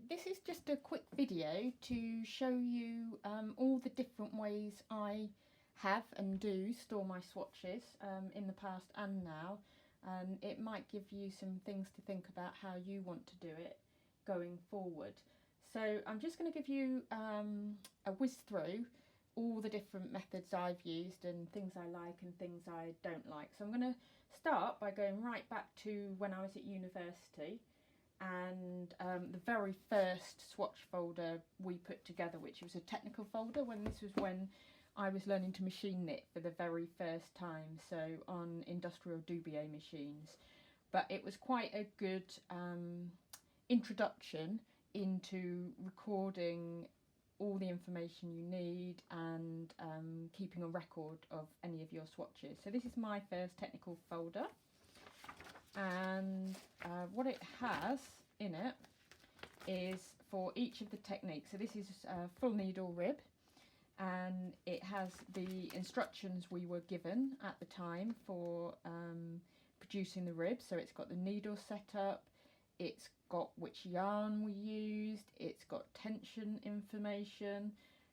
this is just a quick video to show you all the different ways I have and do store my swatches in the past and now. It might give you some things to think about how you want to do it going forward. So I'm just going to give you a whiz through all the different methods I've used and things I like and things I don't like. So I'm going to start by going right back to when I was at university, and the very first swatch folder we put together, which was a technical folder, this was when I was learning to machine knit for the very first time, so on industrial Dubier machines. But it was quite a good introduction into recording all the information you need and keeping a record of any of your swatches. So this is my first technical folder, and what it has in it is for each of the techniques. So this is a full needle rib, and it has the instructions we were given at the time for producing the rib. So it's got the needle setup, it's got which yarn we used, it's got tension information,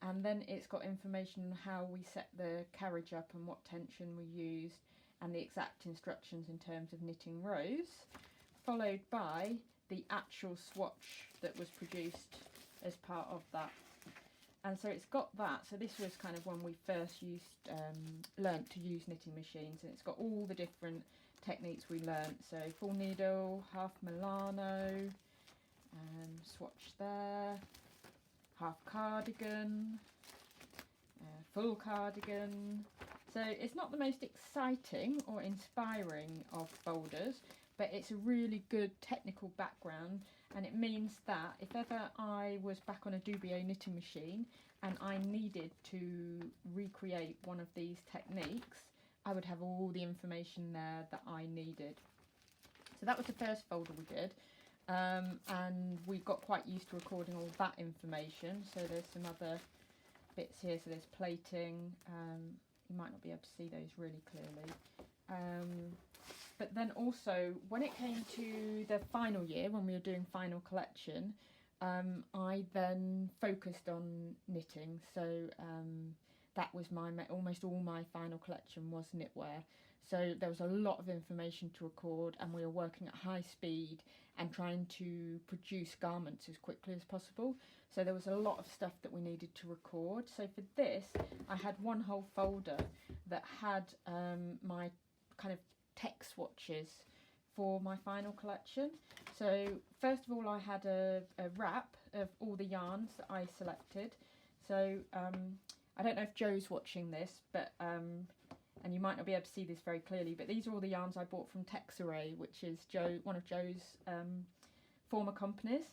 and then it's got information on how we set the carriage up and what tension we used, and the exact instructions in terms of knitting rows, followed by the actual swatch that was produced as part of that. And so it's got that. So this was kind of when we first learnt to use knitting machines, and it's got all the different techniques we learnt. So full needle, half Milano, swatch there, half cardigan, full cardigan. So it's not the most exciting or inspiring of folders, but it's a really good technical background, and it means that if ever I was back on a Dubier knitting machine and I needed to recreate one of these techniques, I would have all the information there that I needed. So that was the first folder we did, and we got quite used to recording all that information. So there's some other bits here. So there's plating. You might not be able to see those really clearly. But then also when it came to the final year, when we were doing final collection, I then focused on knitting. So that was almost all my final collection was knitwear. So there was a lot of information to record, and we were working at high speed and trying to produce garments as quickly as possible. So there was a lot of stuff that we needed to record. So for this, I had one whole folder that had my kind of tech swatches for my final collection. So first of all, I had a wrap of all the yarns that I selected. So I don't know if Joe's watching this, but and you might not be able to see this very clearly, but these are all the yarns I bought from Texarray, which is one of Joe's former companies.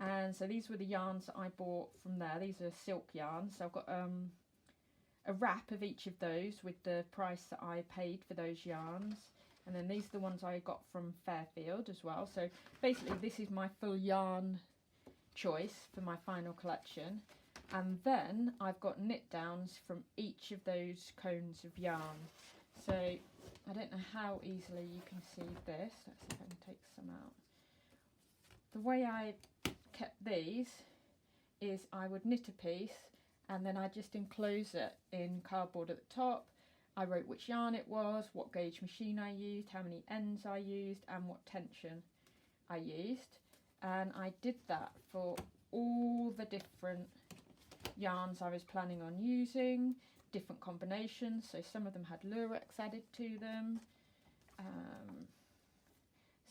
And so these were the yarns that I bought from there. These are silk yarns. So I've got a wrap of each of those with the price that I paid for those yarns. And then these are the ones I got from Fairfield as well. So basically this is my full yarn choice for my final collection. And then I've got knit downs from each of those cones of yarn. So I don't know how easily you can see this. Let's see if I can take some out. The way I kept these is I would knit a piece and then I just enclose it in cardboard at the top. I wrote which yarn it was, what gauge machine I used, how many ends I used, and what tension I used. And I did that for all the different yarns I was planning on using, different combinations. So some of them had lurex added to them,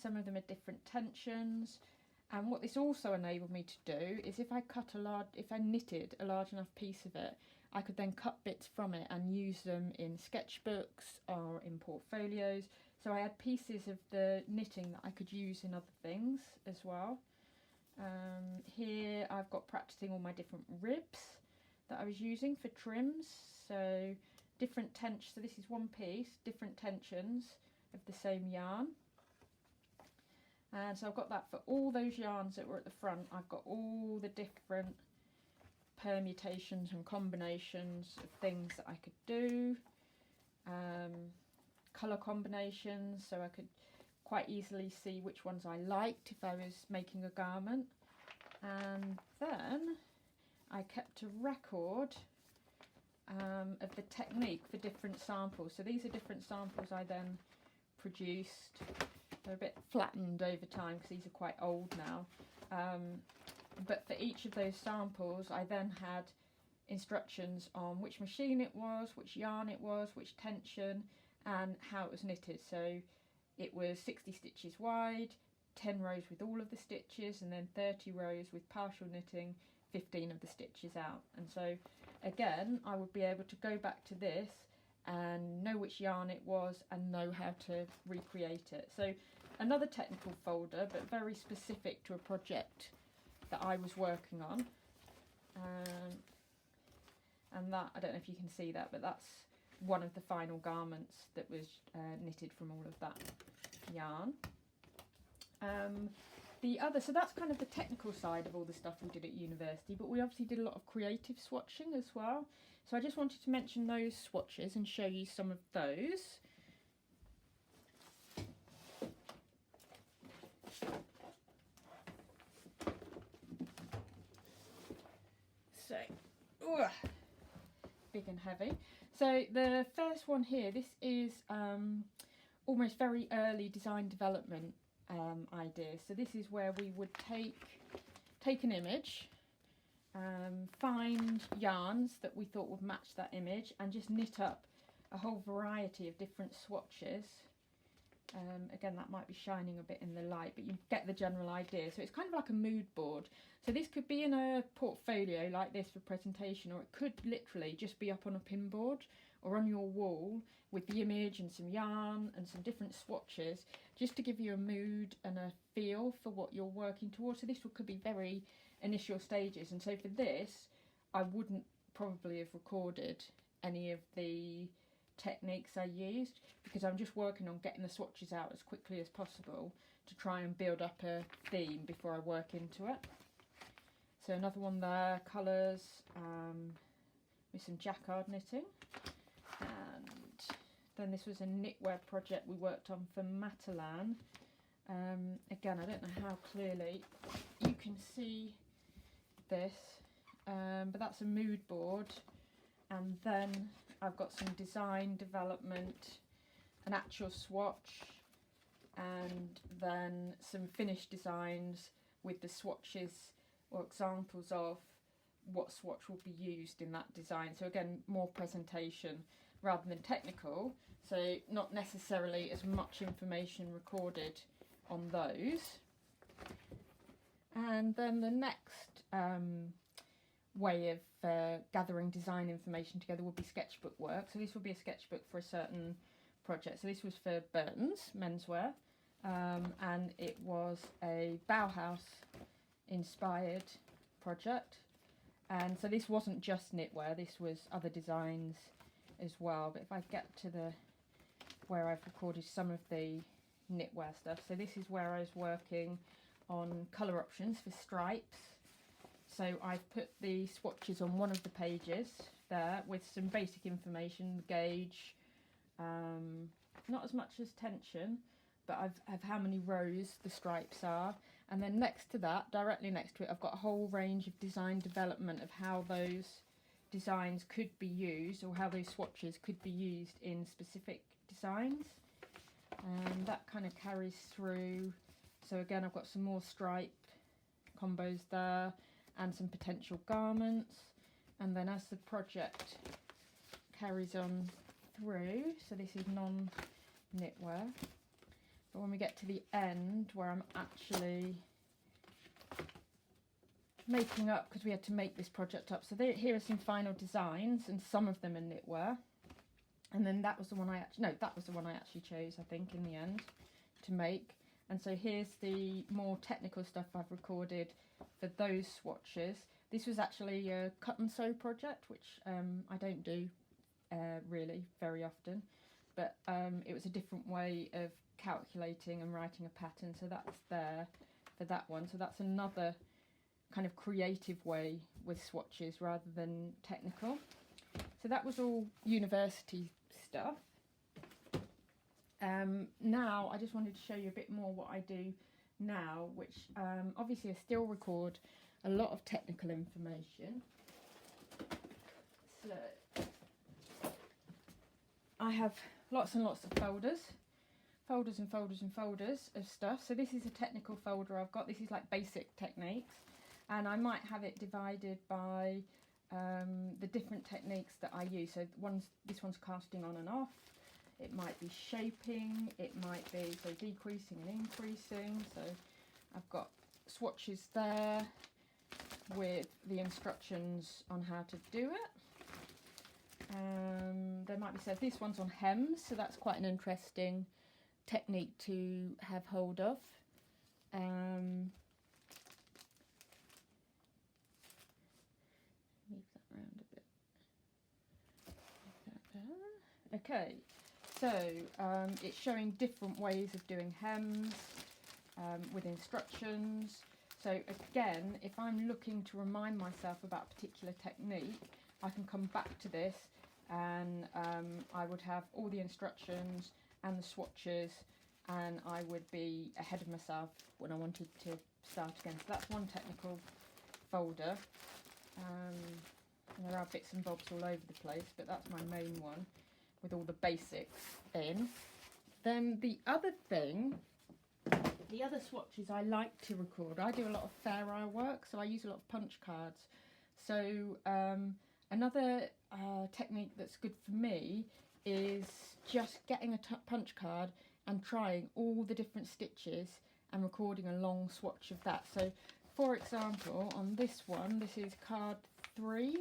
some of them had different tensions. And what this also enabled me to do is if I knitted a large enough piece of it, I could then cut bits from it and use them in sketchbooks or in portfolios. So I had pieces of the knitting that I could use in other things as well. Here I've got practicing all my different ribs that I was using for trims. So different tensions, so this is one piece, different tensions of the same yarn. And so I've got that for all those yarns that were at the front. I've got all the different permutations and combinations of things that I could do. Colour combinations, so I could quite easily see which ones I liked if I was making a garment. I kept a record of the technique for different samples. So these are different samples I then produced. They're a bit flattened over time because these are quite old now. But for each of those samples, I then had instructions on which machine it was, which yarn it was, which tension, and how it was knitted. So it was 60 stitches wide, 10 rows with all of the stitches, and then 30 rows with partial knitting, 15 of the stitches out. And so again, I would be able to go back to this and know which yarn it was and know how to recreate it. So another technical folder, but very specific to a project that I was working on. And that, I don't know if you can see that, but that's one of the final garments that was knitted from all of that yarn. So that's kind of the technical side of all the stuff we did at university, but we obviously did a lot of creative swatching as well. So I just wanted to mention those swatches and show you some of those. So, big and heavy. So the first one here, this is almost very early design development ideas. So this is where we would take an image, find yarns that we thought would match that image, and just knit up a whole variety of different swatches. Again, that might be shining a bit in the light, but you get the general idea. So it's kind of like a mood board. So this could be in a portfolio like this for presentation, or it could literally just be up on a pin board or on your wall with the image and some yarn and some different swatches, just to give you a mood and a feel for what you're working towards. So this could be very initial stages. And so for this, I wouldn't probably have recorded any of the techniques I used, because I'm just working on getting the swatches out as quickly as possible to try and build up a theme before I work into it. So another one there, colours, with some jacquard knitting. And then this was a knitwear project we worked on for Matalan. Again, I don't know how clearly you can see this, but that's a mood board. And then I've got some design development, an actual swatch, and then some finished designs with the swatches or examples of what swatch will be used in that design. So again, more presentation rather than technical, so not necessarily as much information recorded on those. And then the next way of gathering design information together would be sketchbook work. So this would be a sketchbook for a certain project. So this was for Burton's menswear, and it was a Bauhaus inspired project. And so this wasn't just knitwear, this was other designs as well. But if I get to where I've recorded some of the knitwear stuff, so this is where I was working on colour options for stripes. So I've put the swatches on one of the pages there with some basic information, gauge, not as much as tension, but I've how many rows the stripes are. And then next to that, directly next to it, I've got a whole range of design development of how those designs could be used, or how those swatches could be used in specific designs. And that kind of carries through. So again, I've got some more stripe combos there and some potential garments. And then as the project carries on through, so this is non-knitwear. But when we get to the end, where I'm actually making up, because we had to make this project up. So here are some final designs, and some of them are knitwear. And then that was the one I actually chose, I think, in the end to make. And so here's the more technical stuff I've recorded for those swatches. This was actually a cut and sew project, which I don't do really very often, but it was a different way of calculating and writing a pattern, so that's there for that one. So that's another kind of creative way with swatches rather than technical. So that was all university stuff. Now I just wanted to show you a bit more what I do now, which obviously I still record a lot of technical information, So I have lots and lots of folders and folders and folders of stuff. So this is a technical folder I've got. This is like basic techniques, and I might have it divided by the different techniques that I use. So this one's casting on and off. It might be shaping, it might be so decreasing and increasing. So I've got swatches there with the instructions on how to do it. There might be, so this one's on hems, so that's quite an interesting technique to have hold of. Move that round a bit. Like that there. Okay, so it's showing different ways of doing hems with instructions. So again, if I'm looking to remind myself about a particular technique, I can come back to this, and I would have all the instructions and the swatches, and I would be ahead of myself when I wanted to start again. So that's one technical folder. And there are bits and bobs all over the place, but that's my main one with all the basics in. Then the other thing, the other swatches I like to record, I do a lot of fair isle work, so I use a lot of punch cards. So another technique that's good for me is just getting a punch card and trying all the different stitches and recording a long swatch of that. So for example, on this one, this is card 3,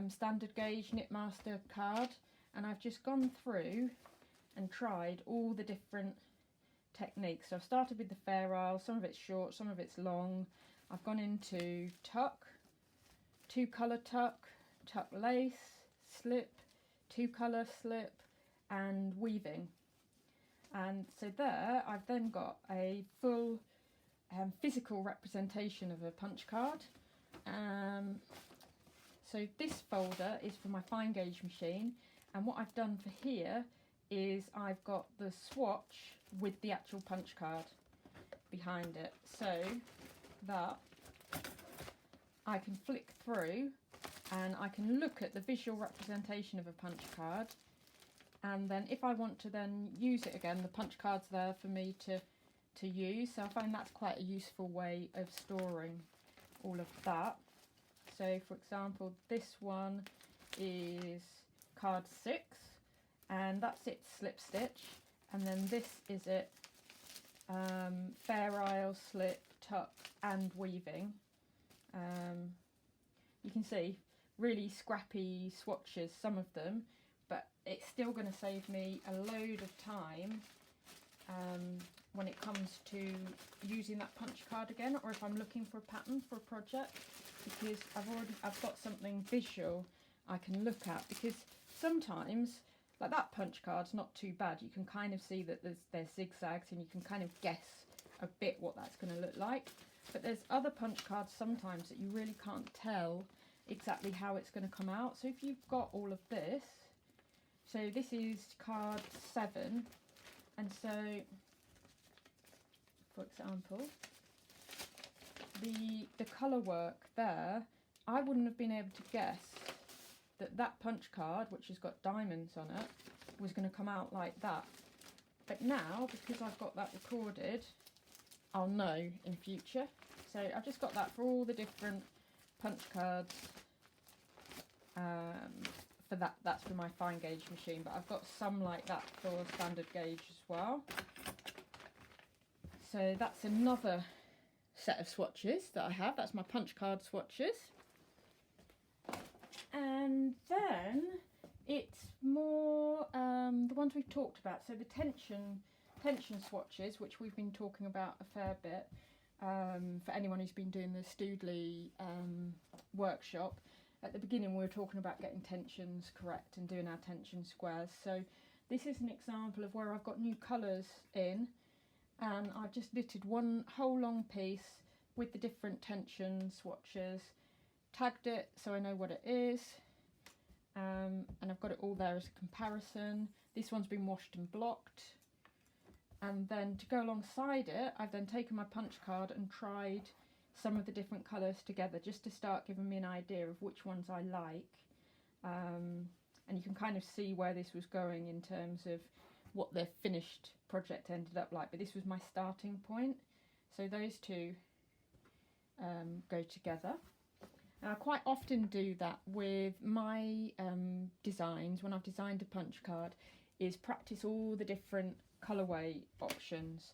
standard gauge Knitmaster card, and I've just gone through and tried all the different techniques. So I've started with the fair isle, some of it's short, some of it's long. I've gone into tuck, 2-colour tuck, tuck lace, slip, 2-colour slip, and weaving. And so there I've then got a full physical representation of a punch card. So this folder is for my fine gauge machine, and what I've done for here is I've got the swatch with the actual punch card behind it, so that I can flick through and I can look at the visual representation of a punch card, and then if I want to then use it again, the punch card's there for me to use. So I find that's quite a useful way of storing all of that. So for example, this one is card 6, and that's its slip stitch, and then this is it, fair isle, slip, tuck and weaving. You can see really scrappy swatches, some of them, but it's still going to save me a load of time when it comes to using that punch card again, or if I'm looking for a pattern for a project, because I've got something visual I can look at. Because sometimes, like that punch card's not too bad, you can kind of see that there's zigzags and you can kind of guess a bit what that's going to look like, but there's other punch cards sometimes that you really can't tell exactly how it's going to come out. So if you've got all of this, so this is card 7, and so for example the colour work there, I wouldn't have been able to guess that punch card, which has got diamonds on it, was going to come out like that. But now, because I've got that recorded, I'll know in future. So I've just got that for all the different punch cards. For that's for my fine gauge machine, but I've got some like that for standard gauge as well. So that's another set of swatches that I have. That's my punch card swatches. And then it's more the ones we've talked about. So the tension swatches, which we've been talking about a fair bit, for anyone who's been doing the Stoodley workshop. At the beginning we were talking about getting tensions correct and doing our tension squares. So this is an example of where I've got new colours in, and I've just knitted one whole long piece with the different tension swatches, tagged it so I know what it is, and I've got it all there as a comparison. This one's been washed and blocked, and then to go alongside it I've then taken my punch card and tried some of the different colours together, just to start giving me an idea of which ones I like. and you can kind of see where this was going in terms of what the finished project ended up like, but this was my starting point. So those two go together. And I quite often do that with my designs when I've designed a punch card, is practice all the different colourway options.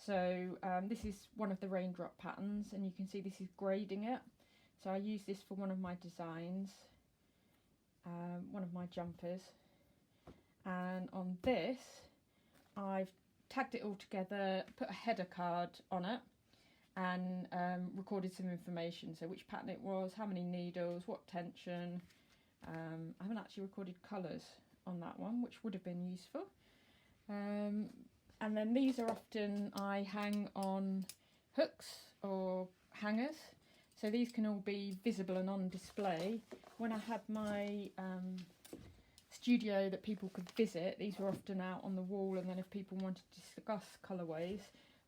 So this is one of the raindrop patterns, and you can see this is grading it. So I use this for one of my designs, one of my jumpers, and on this I've tagged it all together, put a header card on it, and recorded some information, so which pattern it was, how many needles, what tension. I haven't actually recorded colours on that one, which would have been useful. And then these are often I hang on hooks or hangers, so these can all be visible and on display. When I had my studio that people could visit, these were often out on the wall, and then if people wanted to discuss colourways,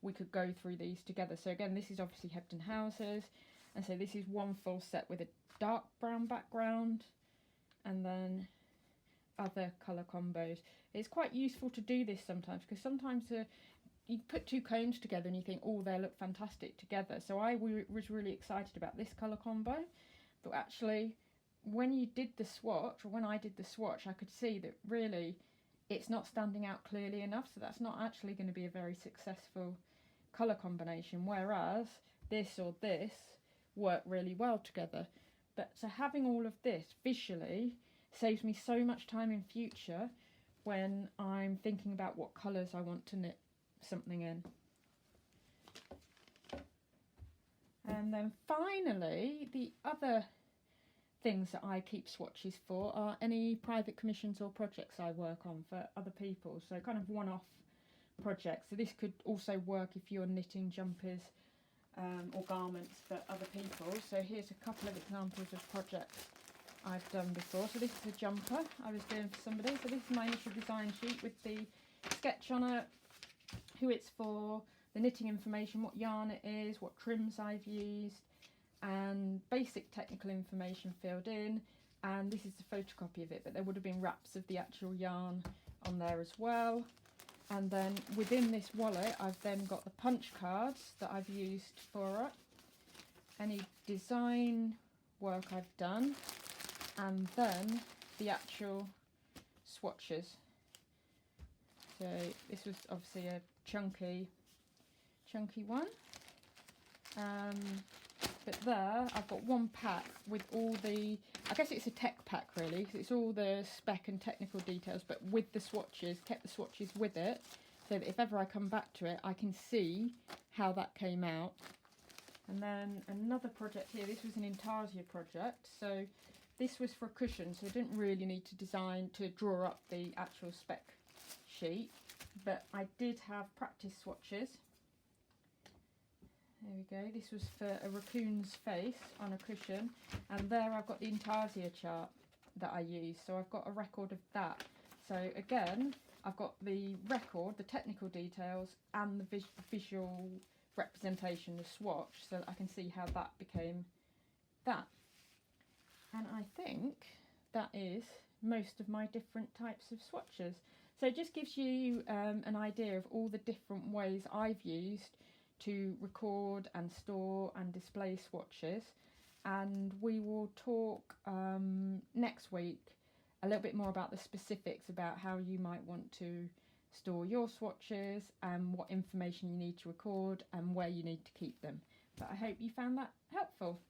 we could go through these together. So again, this is obviously Hebden Houses, and so this is one full set with a dark brown background, and then other colour combos. It's quite useful to do this sometimes, because sometimes you put two cones together and you think, oh, they look fantastic together. So I was really excited about this colour combo, but actually when you did the swatch, or when I did the swatch, I could see that really it's not standing out clearly enough, so that's not actually going to be a very successful colour combination, whereas this or this work really well together. But so having all of this visually saves me so much time in future when I'm thinking about what colours I want to knit something in. And then finally, the other things that I keep swatches for are any private commissions or projects I work on for other people, so kind of one-off projects. So this could also work if you're knitting jumpers or garments for other people. So here's a couple of examples of projects I've done before. So this is a jumper I was doing for somebody. So this is my initial design sheet with the sketch on it, who it's for, the knitting information, what yarn it is, what trims I've used, and basic technical information filled in. And this is a photocopy of it, but there would have been wraps of the actual yarn on there as well. And then within this wallet, I've then got the punch cards that I've used for it, any design work I've done, and then the actual swatches. So this was obviously a chunky one. But there I've got one pack with all the, I guess it's a tech pack really, because it's all the spec and technical details, but with the swatches, kept the swatches with it, so that if ever I come back to it, I can see how that came out. And then another project here, this was an Intarsia project, so this was for a cushion, so I didn't really need to draw up the actual spec sheet, but I did have practice swatches. There we go, this was for a raccoon's face on a cushion, and there I've got the Intarsia chart that I used, so I've got a record of that. So again, I've got the record, the technical details, and the visual representation, the swatch, so that I can see how that became that. And I think that is most of my different types of swatches. So it just gives you an idea of all the different ways I've used to record and store and display swatches, and we will talk next week a little bit more about the specifics about how you might want to store your swatches and what information you need to record and where you need to keep them. But I hope you found that helpful.